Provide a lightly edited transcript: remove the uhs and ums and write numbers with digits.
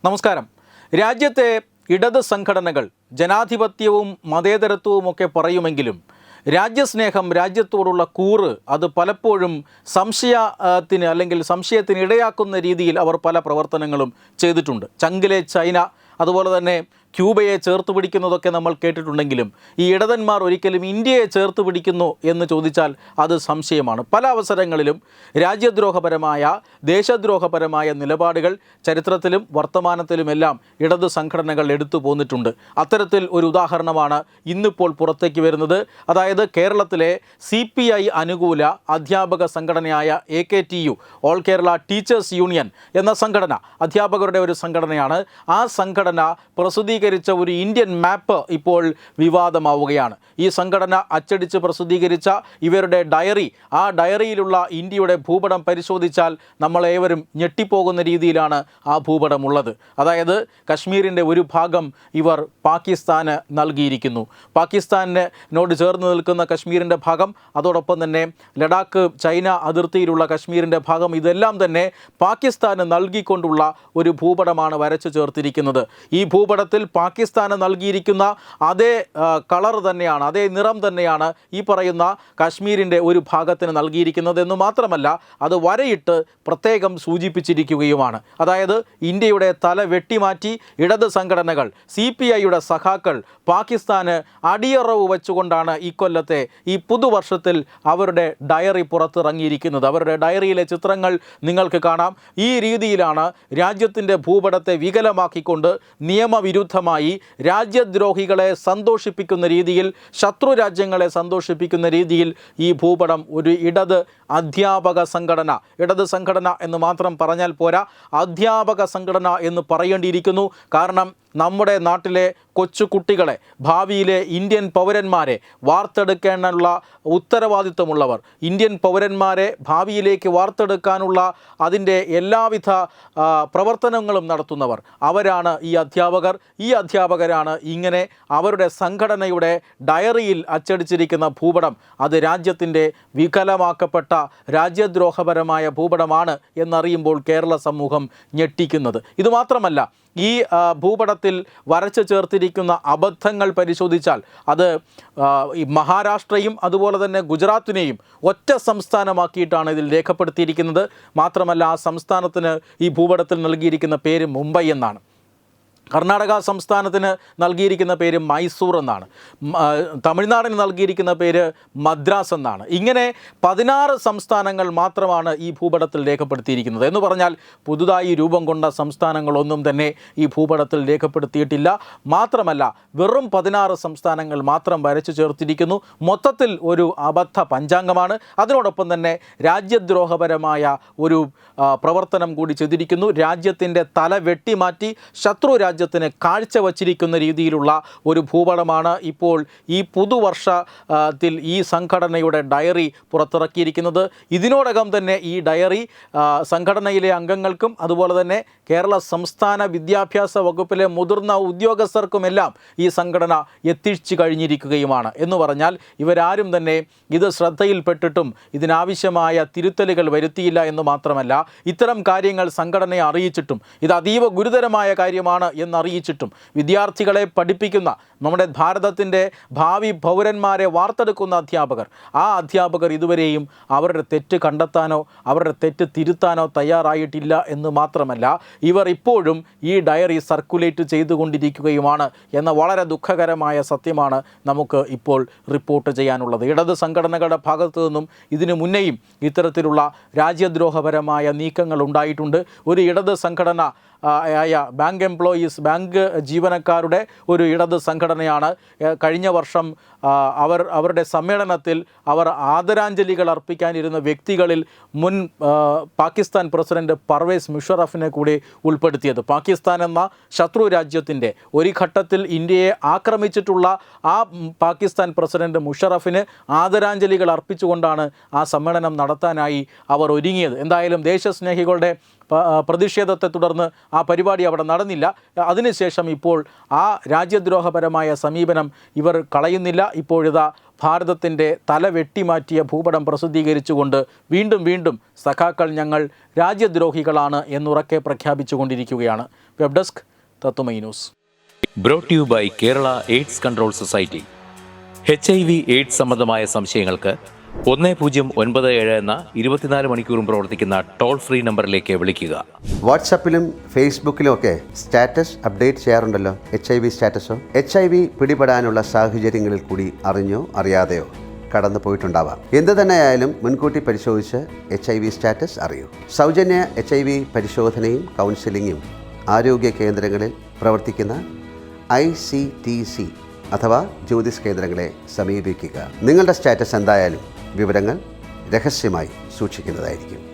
നമസ്കാരം. രാജ്യത്തെ ഇടത് സംഘടനകൾ ജനാധിപത്യവും മതേതരത്വവുമൊക്കെ പറയുമെങ്കിലും രാജ്യസ്നേഹം, രാജ്യത്തോടുള്ള കൂറ് അത് പലപ്പോഴും സംശയത്തിന് ഇടയാക്കുന്ന രീതിയിൽ അവർ പല പ്രവർത്തനങ്ങളും ചെയ്തിട്ടുണ്ട്. ചങ്കിലെ ചൈന, അതുപോലെ തന്നെ ക്യൂബയെ ചേർത്ത് പിടിക്കുന്നതൊക്കെ നമ്മൾ കേട്ടിട്ടുണ്ടെങ്കിലും ഈ ഇടതന്മാർ ഒരിക്കലും ഇന്ത്യയെ ചേർത്ത് പിടിക്കുന്നു എന്ന് ചോദിച്ചാൽ അത് സംശയമാണ്. പല അവസരങ്ങളിലും രാജ്യദ്രോഹപരമായ, ദേശദ്രോഹപരമായ നിലപാടുകൾ ചരിത്രത്തിലും വർത്തമാനത്തിലുമെല്ലാം ഇടത് സംഘടനകൾ എടുത്തു പോന്നിട്ടുണ്ട്. അത്തരത്തിൽ ഒരു ഉദാഹരണമാണ് ഇന്നിപ്പോൾ പുറത്തേക്ക് വരുന്നത്. അതായത് കേരളത്തിലെ CPI അനുകൂല അധ്യാപക സംഘടനയായ AKTU, all Kerala teachers union എന്ന സംഘടന, അധ്യാപകരുടെ ഒരു സംഘടനയാണ്. ആ സംഘടന പ്രസിദ്ധീകരിച്ച ഒരു ഇന്ത്യൻ മാപ്പ് ഇപ്പോൾ വിവാദമാവുകയാണ്. ഈ സംഘടന അച്ചടിച്ച് പ്രസിദ്ധീകരിച്ച ഇവരുടെ ഡയറി, ആ ഡയറിയിലുള്ള ഇന്ത്യയുടെ ഭൂപടം പരിശോധിച്ചാൽ നമ്മളേവരും ഞെട്ടിപ്പോകുന്ന രീതിയിലാണ് ആ ഭൂപടം ഉള്ളത്. അതായത് കശ്മീരിൻ്റെ ഒരു ഭാഗം ഇവർ പാകിസ്ഥാന് നൽകിയിരിക്കുന്നു. പാകിസ്ഥാനോട് ചേർന്ന് നിൽക്കുന്ന കശ്മീരിൻ്റെ ഭാഗം, അതോടൊപ്പം തന്നെ ലഡാക്ക് ചൈന അതിർത്തിയിലുള്ള കശ്മീരിൻ്റെ ഭാഗം, ഇതെല്ലാം തന്നെ പാകിസ്ഥാന് നൽകിക്കൊണ്ടുള്ള ഒരു ഭൂപടമാണ് വരച്ചു ചേർത്തിരിക്കുന്നത്. ഈ ഭൂപടത്തിൽ പാകിസ്ഥാന് നൽകിയിരിക്കുന്ന അതേ കളർ തന്നെയാണ്, അതേ നിറം തന്നെയാണ് ഈ പറയുന്ന കാശ്മീരിൻ്റെ ഒരു ഭാഗത്തിന് നൽകിയിരിക്കുന്നത് എന്ന് മാത്രമല്ല, അത് വരയിട്ട് പ്രത്യേകം സൂചിപ്പിച്ചിരിക്കുകയുമാണ്. അതായത് ഇന്ത്യയുടെ തല വെട്ടിമാറ്റി ഇടത് സംഘടനകൾ, CPIയുടെ സഖാക്കൾ പാകിസ്ഥാന് അടിയറവ് വെച്ചുകൊണ്ടാണ് ഇക്കൊല്ലത്തെ ഈ പുതുവർഷത്തിൽ അവരുടെ ഡയറി പുറത്തിറങ്ങിയിരിക്കുന്നത്. അവരുടെ ഡയറിയിലെ ചിത്രങ്ങൾ നിങ്ങൾക്ക് കാണാം. ഈ രീതിയിലാണ് രാജ്യത്തിൻ്റെ ഭൂപടത്തെ വികലമാക്കിക്കൊണ്ട് നിയമവിരുദ്ധമായി രാജ്യദ്രോഹികളെ സന്തോഷിപ്പിക്കുന്ന രീതിയിൽ, ശത്രു രാജ്യങ്ങളെ സന്തോഷിപ്പിക്കുന്ന രീതിയിൽ ഈ ഭൂപടം ഒരു ഇടത് അധ്യാപക സംഘടന, ഇടത് സംഘടന എന്ന് മാത്രം പറഞ്ഞാൽ പോരാ, അധ്യാപക സംഘടന എന്ന് പറയേണ്ടിയിരിക്കുന്നു. കാരണം നമ്മുടെ നാട്ടിലെ കൊച്ചു കുട്ടികളെ, ഭാവിയിലെ ഇന്ത്യൻ പൗരന്മാരെ വാർത്തെടുക്കാനുള്ള ഉത്തരവാദിത്വമുള്ളവർ, ഇന്ത്യൻ പൗരന്മാരെ ഭാവിയിലേക്ക് വാർത്തെടുക്കാനുള്ള അതിൻ്റെ എല്ലാവിധ പ്രവർത്തനങ്ങളും നടത്തുന്നവർ, അവരാണ് ഈ അധ്യാപകർ. ഈ അധ്യാപകരാണ് ഇങ്ങനെ അവരുടെ സംഘടനയുടെ ഡയറിയിൽ അച്ചടിച്ചിരിക്കുന്ന ഭൂപടം അത് രാജ്യത്തിൻ്റെ വികലമാക്കപ്പെട്ട രാജ്യദ്രോഹപരമായ ഭൂപടമാണ് എന്നറിയുമ്പോൾ കേരള സമൂഹം ഞെട്ടിക്കുന്നത്. ഇതുമാത്രമല്ല, ഈ ഭൂപടത്തിൽ വരച്ചു ചേർത്തിരിക്കുന്ന അബദ്ധങ്ങൾ പരിശോധിച്ചാൽ അത് മഹാരാഷ്ട്രയും അതുപോലെ തന്നെ ഗുജറാത്തിനെയും ഒറ്റ സംസ്ഥാനമാക്കിയിട്ടാണ് ഇതിൽ രേഖപ്പെടുത്തിയിരിക്കുന്നത്. മാത്രമല്ല, ആ സംസ്ഥാനത്തിന് ഈ ഭൂപടത്തിൽ നൽകിയിരിക്കുന്ന പേര് മുംബൈ എന്നാണ്. കർണാടക സംസ്ഥാനത്തിന് നൽകിയിരിക്കുന്ന പേര് മൈസൂർ എന്നാണ്. തമിഴ്നാടിന് നൽകിയിരിക്കുന്ന പേര് മദ്രാസ് എന്നാണ്. ഇങ്ങനെ 16 സംസ്ഥാനങ്ങൾ മാത്രമാണ് ഈ ഭൂപടത്തിൽ രേഖപ്പെടുത്തിയിരിക്കുന്നത്. എന്ന് പറഞ്ഞാൽ പുതുതായി രൂപം കൊണ്ട സംസ്ഥാനങ്ങളൊന്നും തന്നെ ഈ ഭൂപടത്തിൽ രേഖപ്പെടുത്തിയിട്ടില്ല. മാത്രമല്ല, വെറും 16 സംസ്ഥാനങ്ങൾ മാത്രം വരച്ചു ചേർത്തിരിക്കുന്നു. മൊത്തത്തിൽ ഒരു അബദ്ധ പഞ്ചാംഗമാണ്. അതിനോടൊപ്പം തന്നെ രാജ്യദ്രോഹപരമായ ഒരു പ്രവർത്തനം കൂടി ചെയ്തിരിക്കുന്നു. രാജ്യത്തിൻ്റെ തല വെട്ടിമാറ്റി ശത്രു രാജ്യത്തിന് കാഴ്ചവച്ചിരിക്കുന്ന രീതിയിലുള്ള ഒരു ഭൂപടമാണ് ഇപ്പോൾ ഈ പുതുവർഷത്തിൽ ഈ സംഘടനയുടെ ഡയറി പുറത്തിറക്കിയിരിക്കുന്നത്. ഇതിനോടകം തന്നെ ഈ ഡയറി സംഘടനയിലെ അംഗങ്ങൾക്കും അതുപോലെ തന്നെ കേരള സംസ്ഥാന വിദ്യാഭ്യാസ വകുപ്പിലെ മുതിർന്ന ഉദ്യോഗസ്ഥർക്കുമെല്ലാം ഈ സംഘടന എത്തിച്ചു കഴിഞ്ഞിരിക്കുകയുമാണ്. എന്ന് പറഞ്ഞാൽ ഇവരാരും തന്നെ ഇത് ശ്രദ്ധയിൽപ്പെട്ടിട്ടും ഇതിനാവശ്യമായ തിരുത്തലുകൾ വരുത്തിയില്ല എന്ന് മാത്രമല്ല, ഇത്തരം കാര്യങ്ങൾ സംഘടനയെ അറിയിച്ചിട്ടും ഇത് അതീവ ഗുരുതരമായ കാര്യമാണ് എന്നറിയിച്ചിട്ടും വിദ്യാർത്ഥികളെ പഠിപ്പിക്കുന്ന, നമ്മുടെ ഭാരതത്തിൻ്റെ ഭാവി പൗരന്മാരെ വാർത്തെടുക്കുന്ന അധ്യാപകർ, ആ അധ്യാപകർ ഇതുവരെയും അവരുടെ തെറ്റ് കണ്ടെത്താനോ അവരുടെ തെറ്റ് തിരുത്താനോ തയ്യാറായിട്ടില്ല എന്ന് മാത്രമല്ല, ഇവർ ഇപ്പോഴും ഈ ഡയറി സർക്കുലേറ്റ് ചെയ്തുകൊണ്ടിരിക്കുകയുമാണ് എന്ന വളരെ ദുഃഖകരമായ സത്യമാണ് നമുക്ക് ഇപ്പോൾ റിപ്പോർട്ട് ചെയ്യാനുള്ളത്. ഇടത് സംഘടനകളുടെ ഭാഗത്തു നിന്നും ഇതിനു മുന്നേയും ഇത്തരത്തിലുള്ള രാജ്യദ്രോഹപരമായ നീക്കങ്ങൾ ഉണ്ടായിട്ടുണ്ട്. ഒരു ഇടത് സംഘടന ആയ ബാങ്ക് ജീവനക്കാരുടെ ഒരു ഇടത് സംഘടനയാണ് കഴിഞ്ഞ വർഷം അവരുടെ സമ്മേളനത്തിൽ അവർ ആദരാഞ്ജലികൾ അർപ്പിക്കാനിരുന്ന വ്യക്തികളിൽ മുൻ പാകിസ്ഥാൻ പ്രസിഡന്റ് പർവേസ് മുഷറഫിനെ കൂടി ഉൾപ്പെടുത്തിയത്. പാകിസ്ഥാൻ എന്ന ശത്രു രാജ്യത്തിൻ്റെ ഒരു ഘട്ടത്തിൽ ഇന്ത്യയെ ആക്രമിച്ചിട്ടുള്ള ആ പാകിസ്ഥാൻ പ്രസിഡന്റ് മുഷറഫിന് ആദരാഞ്ജലികൾ അർപ്പിച്ചുകൊണ്ടാണ് ആ സമ്മേളനം നടത്താനായി അവർ ഒരുങ്ങിയത്. എന്തായാലും ദേശസ്നേഹികളുടെ പ്രതിഷേധത്തെ തുടർന്ന് ആ പരിപാടി അവിടെ നടന്നില്ല. അതിനുശേഷം ഇപ്പോൾ ആ രാജ്യദ്രോഹപരമായ സമീപനം ഇവർ കളയുന്നില്ല. ഇപ്പോഴിതാ ഭാരതത്തിൻ്റെ തല വെട്ടിമാറ്റിയ ഭൂപടം പ്രസിദ്ധീകരിച്ചുകൊണ്ട് വീണ്ടും സഖാക്കൾ ഞങ്ങൾ രാജ്യദ്രോഹികളാണ് എന്നുറക്കെ പ്രഖ്യാപിച്ചുകൊണ്ടിരിക്കുകയാണ്. Web desk Tatwamayi news. Brought you by Kerala AIDS control society. HIV AIDS സംബന്ധമായ സംശയങ്ങൾക്ക് 1097 എന്ന 24 മണിക്കൂറും പ്രവർത്തിക്കുന്ന ടോൾ ഫ്രീ നമ്പറിലേക്ക് വിളിക്കുക. വാട്സാപ്പിലും ഫേസ്ബുക്കിലും ഒക്കെ സ്റ്റാറ്റസ് അപ്ഡേറ്റ് ചെയ്യാറുണ്ടല്ലോ. HIV സ്റ്റാറ്റസോ HIV പിടിപെടാനുള്ള സാഹചര്യങ്ങളിൽ കൂടി അറിഞ്ഞോ അറിയാതെയോ കടന്നു പോയിട്ടുണ്ടാവാം. എന്ത് തന്നെയായാലും മുൻകൂട്ടി പരിശോധിച്ച് HIV സ്റ്റാറ്റസ് അറിയൂ. സൗജന്യ HIV പരിശോധനയും കൗൺസിലിങ്ങും ആരോഗ്യ കേന്ദ്രങ്ങളിൽ പ്രവർത്തിക്കുന്ന ICTC അഥവാ ജ്യോതിസ് കേന്ദ്രങ്ങളെ സമീപിക്കുക. നിങ്ങളുടെ സ്റ്റാറ്റസ് എന്തായാലും വിവരങ്ങൾ രഹസ്യമായി സൂക്ഷിക്കുന്നതായിരിക്കും.